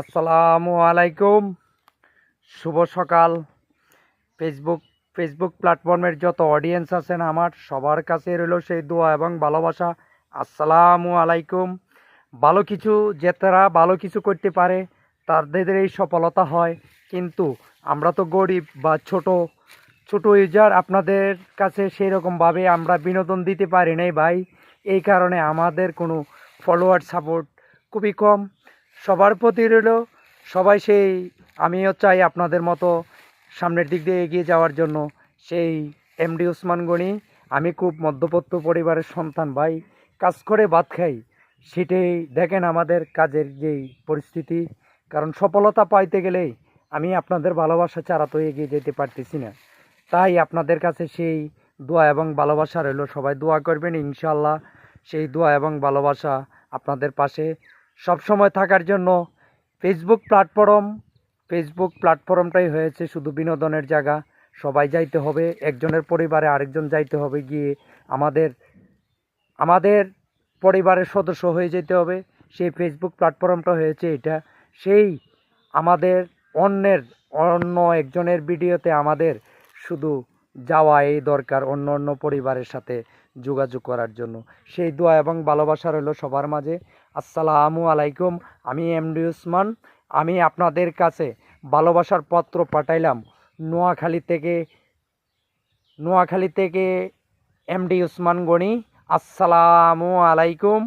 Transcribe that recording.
আসসালামু আলাইকুম। শুভ সকাল। ফেসবুক ফেসবুক প্ল্যাটফর্মের যত অডিয়েন্স আছেন আমার সবার কাছে রইল সেই দোয়া এবং ভালোবাসা। আসসালামু আলাইকুম। ভালো কিছু তারা ভালো কিছু করতে পারে তাদের এই সফলতা হয়, কিন্তু আমরা তো গরিব বা ছোট ছোট ইউজার, আপনাদের কাছে সেই রকমভাবে আমরা বিনোদন দিতে পারি নাই ভাই। এই কারণে আমাদের কোনো ফলোয়ার সাপোর্ট খুবই কম। সবার প্রতি রইল সবাই সেই, আমিও চাই আপনাদের মতো সামনের দিক দিয়ে এগিয়ে যাওয়ার জন্য। সেই এমডি ওসমান গনি। আমি খুব মধ্যবিত্ত পরিবারের সন্তান ভাই, কাজ করে ভাত খাই। সেটাই দেখেন আমাদের কাজের যেই পরিস্থিতি। কারণ সফলতা পাইতে গেলে আমি আপনাদের ভালোবাসা ছাড়া তো এগিয়ে যেতে পারতেছি না। তাই আপনাদের কাছে সেই দোয়া এবং ভালোবাসা রইল, সবাই দোয়া করবেন ইনশাল্লাহ। সেই দোয়া এবং ভালোবাসা আপনাদের পাশে সবসময় থাকার জন্য। ফেসবুক প্ল্যাটফর্মটাই হয়েছে শুধু বিনোদনের জায়গা। সবাই যাইতে হবে, একজনের পরিবারে আরেকজন যাইতে হবে, গিয়ে আমাদের আমাদের পরিবারের সদস্য হয়ে যেতে হবে। সেই ফেসবুক প্ল্যাটফর্মটা হয়েছে এটা। সেই আমাদের অন্য একজনের ভিডিওতে আমাদের শুধু যাওয়া এই দরকার, অন্য অন্য পরিবারের সাথে যোগাযোগ করার জন্য। সেই দোয়া এবং ভালোবাসা রইল সবার মাঝে। আসসালামু আলাইকুম। আমি এমডি ওসমান। আমি আপনাদের কাছে ভালোবাসার পত্র পাঠাইলাম নোয়াখালী থেকে এমডি ওসমান গনি। আসসালামু আলাইকুম।